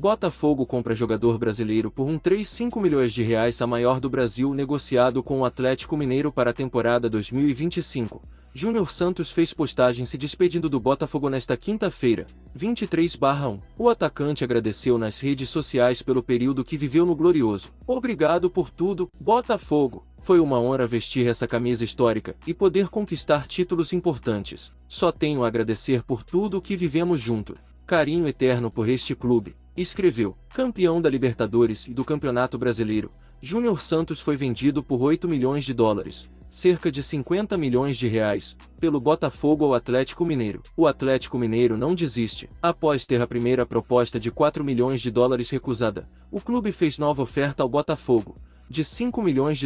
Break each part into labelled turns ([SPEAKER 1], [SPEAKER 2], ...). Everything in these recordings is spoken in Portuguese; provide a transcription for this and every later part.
[SPEAKER 1] Botafogo compra jogador brasileiro por R$ 5 milhões, a maior do Brasil, negociado com o Atlético Mineiro para a temporada 2025. Júnior Santos fez postagem se despedindo do Botafogo nesta quinta-feira, 23/1. O atacante agradeceu nas redes sociais pelo período que viveu no Glorioso. Obrigado por tudo, Botafogo. Foi uma honra vestir essa camisa histórica e poder conquistar títulos importantes. Só tenho a agradecer por tudo o que vivemos junto. Carinho eterno por este clube. Escreveu. Campeão da Libertadores e do Campeonato Brasileiro, Júnior Santos foi vendido por US$ 8 milhões, cerca de R$ 50 milhões, pelo Botafogo ao Atlético Mineiro. O Atlético Mineiro não desiste. Após ter a primeira proposta de US$ 4 milhões recusada, o clube fez nova oferta ao Botafogo, de US$ 5 milhões,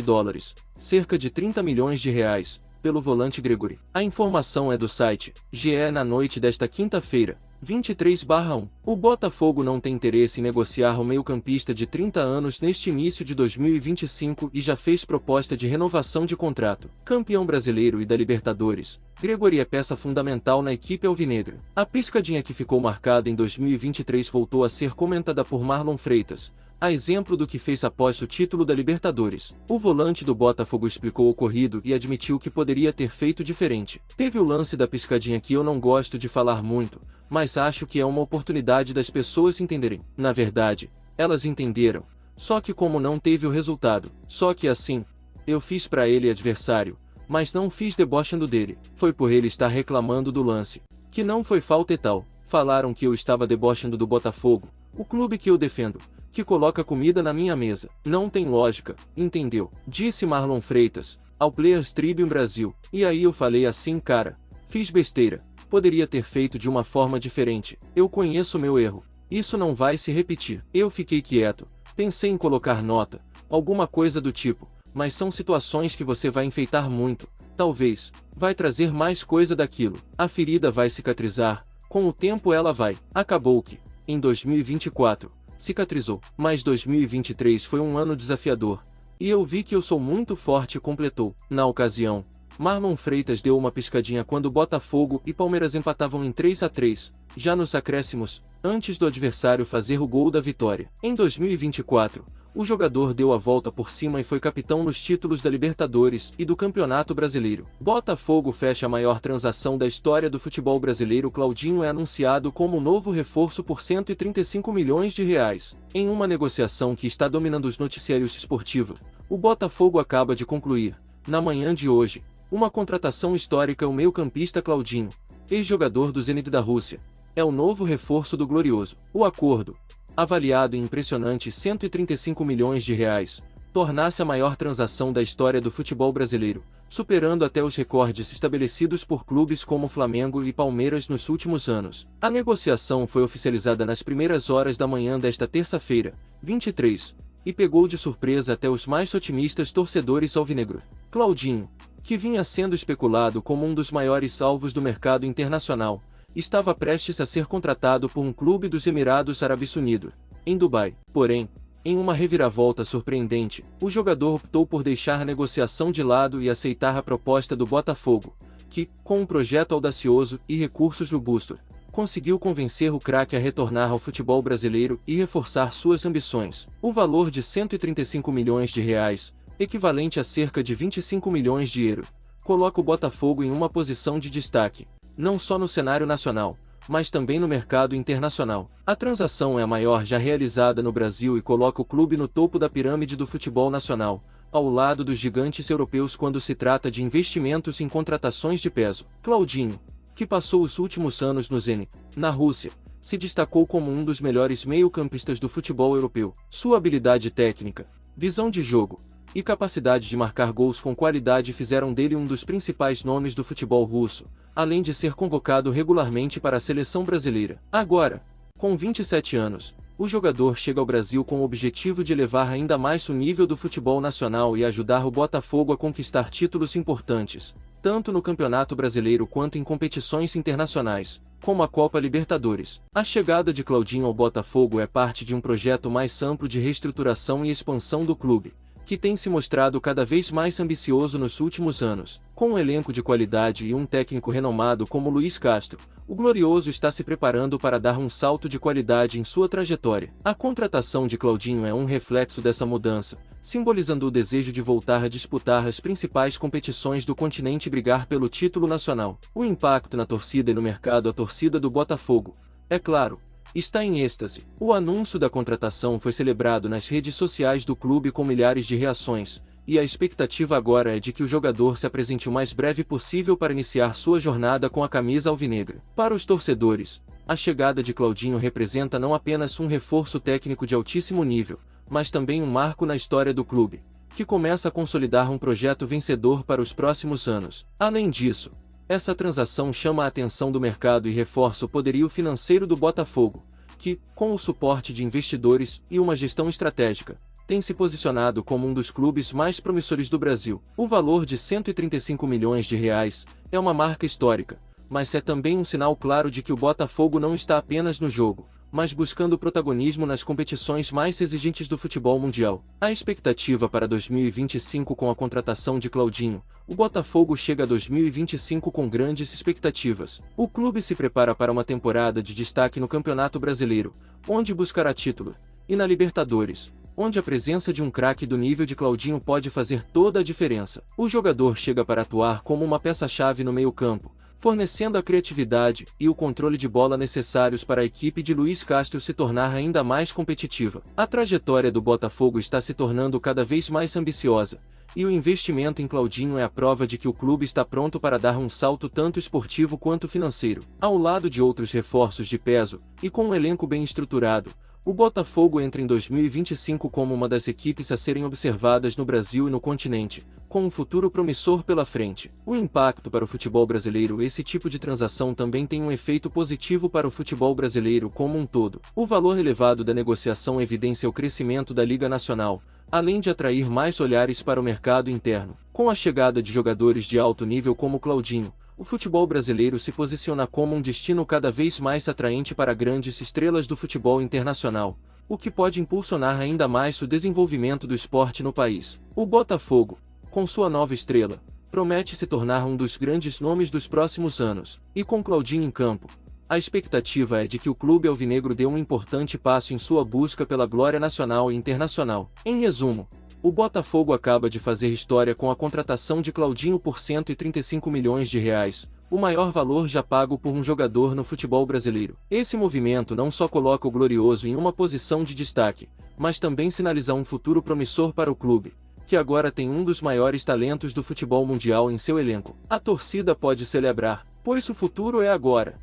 [SPEAKER 1] cerca de R$ 30 milhões, pelo volante Gregori. A informação é do site GE. Na noite desta quinta-feira, 23/1. O Botafogo não tem interesse em negociar o meio-campista de 30 anos neste início de 2025 e já fez proposta de renovação de contrato. Campeão brasileiro e da Libertadores, Gregori é peça fundamental na equipe alvinegra. A piscadinha que ficou marcada em 2023 voltou a ser comentada por Marlon Freitas, a exemplo do que fez após o título da Libertadores. O volante do Botafogo explicou o ocorrido e admitiu que poderia ter feito diferente. Teve o lance da piscadinha que eu não gosto de falar muito, mas acho que é uma oportunidade das pessoas entenderem. Na verdade, elas entenderam, só que como não teve o resultado, só que assim, eu fiz pra ele adversário, mas não fiz debochando dele. Foi por ele estar reclamando do lance, que não foi falta e tal. Falaram que eu estava debochando do Botafogo, o clube que eu defendo, que coloca comida na minha mesa. Não tem lógica, entendeu? Disse Marlon Freitas, ao Players Tribune Brasil. E aí eu falei assim, cara, fiz besteira, poderia ter feito de uma forma diferente, eu conheço meu erro, isso não vai se repetir. Eu fiquei quieto, pensei em colocar nota, alguma coisa do tipo, mas são situações que você vai enfeitar muito, talvez, vai trazer mais coisa daquilo, a ferida vai cicatrizar, com o tempo ela vai. Acabou que, em 2024, cicatrizou, mas 2023 foi um ano desafiador, e eu vi que eu sou muito forte, completou. Na ocasião, Marlon Freitas deu uma piscadinha quando Botafogo e Palmeiras empatavam em 3-3, já nos acréscimos, antes do adversário fazer o gol da vitória. Em 2024, o jogador deu a volta por cima e foi capitão nos títulos da Libertadores e do Campeonato Brasileiro. Botafogo fecha a maior transação da história do futebol brasileiro. Claudinho é anunciado como novo reforço por R$ 135 milhões. Em uma negociação que está dominando os noticiários esportivos, o Botafogo acaba de concluir, na manhã de hoje, uma contratação histórica. O meio-campista Claudinho, ex-jogador do Zenit da Rússia, é o novo reforço do Glorioso. O acordo, avaliado em impressionantes R$ 135 milhões, torna-se a maior transação da história do futebol brasileiro, superando até os recordes estabelecidos por clubes como Flamengo e Palmeiras nos últimos anos. A negociação foi oficializada nas primeiras horas da manhã desta terça-feira, 23, e pegou de surpresa até os mais otimistas torcedores alvinegro. Claudinho, que vinha sendo especulado como um dos maiores alvos do mercado internacional, estava prestes a ser contratado por um clube dos Emirados Árabes Unidos, em Dubai. Porém, em uma reviravolta surpreendente, o jogador optou por deixar a negociação de lado e aceitar a proposta do Botafogo, que, com um projeto audacioso e recursos robustos, conseguiu convencer o craque a retornar ao futebol brasileiro e reforçar suas ambições. O valor de R$ 135 milhões, equivalente a cerca de 25 milhões de euros, coloca o Botafogo em uma posição de destaque, não só no cenário nacional, mas também no mercado internacional. A transação é a maior já realizada no Brasil e coloca o clube no topo da pirâmide do futebol nacional, ao lado dos gigantes europeus quando se trata de investimentos em contratações de peso. Claudinho, que passou os últimos anos no Zenit, na Rússia, se destacou como um dos melhores meio-campistas do futebol europeu. Sua habilidade técnica, visão de jogo e capacidade de marcar gols com qualidade fizeram dele um dos principais nomes do futebol russo, além de ser convocado regularmente para a seleção brasileira. Agora, com 27 anos, o jogador chega ao Brasil com o objetivo de elevar ainda mais o nível do futebol nacional e ajudar o Botafogo a conquistar títulos importantes, tanto no Campeonato Brasileiro quanto em competições internacionais, como a Copa Libertadores. A chegada de Claudinho ao Botafogo é parte de um projeto mais amplo de reestruturação e expansão do clube, que tem se mostrado cada vez mais ambicioso nos últimos anos. Com um elenco de qualidade e um técnico renomado como Luiz Castro, o Glorioso está se preparando para dar um salto de qualidade em sua trajetória. A contratação de Claudinho é um reflexo dessa mudança, simbolizando o desejo de voltar a disputar as principais competições do continente e brigar pelo título nacional. O impacto na torcida e no mercado. A torcida do Botafogo, é claro, está em êxtase. O anúncio da contratação foi celebrado nas redes sociais do clube com milhares de reações, e a expectativa agora é de que o jogador se apresente o mais breve possível para iniciar sua jornada com a camisa alvinegra. Para os torcedores, a chegada de Claudinho representa não apenas um reforço técnico de altíssimo nível, mas também um marco na história do clube, que começa a consolidar um projeto vencedor para os próximos anos. Além disso, essa transação chama a atenção do mercado e reforça o poderio financeiro do Botafogo, que, com o suporte de investidores e uma gestão estratégica, tem se posicionado como um dos clubes mais promissores do Brasil. O valor de R$ 135 milhões é uma marca histórica, mas é também um sinal claro de que o Botafogo não está apenas no jogo, mas buscando protagonismo nas competições mais exigentes do futebol mundial. A expectativa para 2025 com a contratação de Claudinho, o Botafogo chega a 2025 com grandes expectativas. O clube se prepara para uma temporada de destaque no Campeonato Brasileiro, onde buscará título, e na Libertadores, onde a presença de um craque do nível de Claudinho pode fazer toda a diferença. O jogador chega para atuar como uma peça-chave no meio-campo, fornecendo a criatividade e o controle de bola necessários para a equipe de Luiz Castro se tornar ainda mais competitiva. A trajetória do Botafogo está se tornando cada vez mais ambiciosa, e o investimento em Claudinho é a prova de que o clube está pronto para dar um salto tanto esportivo quanto financeiro. Ao lado de outros reforços de peso, e com um elenco bem estruturado, o Botafogo entra em 2025 como uma das equipes a serem observadas no Brasil e no continente, com um futuro promissor pela frente. O impacto para o futebol brasileiro. Esse tipo de transação também tem um efeito positivo para o futebol brasileiro como um todo. O valor elevado da negociação evidencia o crescimento da Liga Nacional, além de atrair mais olhares para o mercado interno. Com a chegada de jogadores de alto nível como Claudinho, o futebol brasileiro se posiciona como um destino cada vez mais atraente para grandes estrelas do futebol internacional, o que pode impulsionar ainda mais o desenvolvimento do esporte no país. O Botafogo, com sua nova estrela, promete se tornar um dos grandes nomes dos próximos anos, e com Claudinho em campo, a expectativa é de que o clube alvinegro dê um importante passo em sua busca pela glória nacional e internacional. Em resumo, o Botafogo acaba de fazer história com a contratação de Claudinho por R$ 135 milhões, o maior valor já pago por um jogador no futebol brasileiro. Esse movimento não só coloca o Glorioso em uma posição de destaque, mas também sinaliza um futuro promissor para o clube, que agora tem um dos maiores talentos do futebol mundial em seu elenco. A torcida pode celebrar, pois o futuro é agora.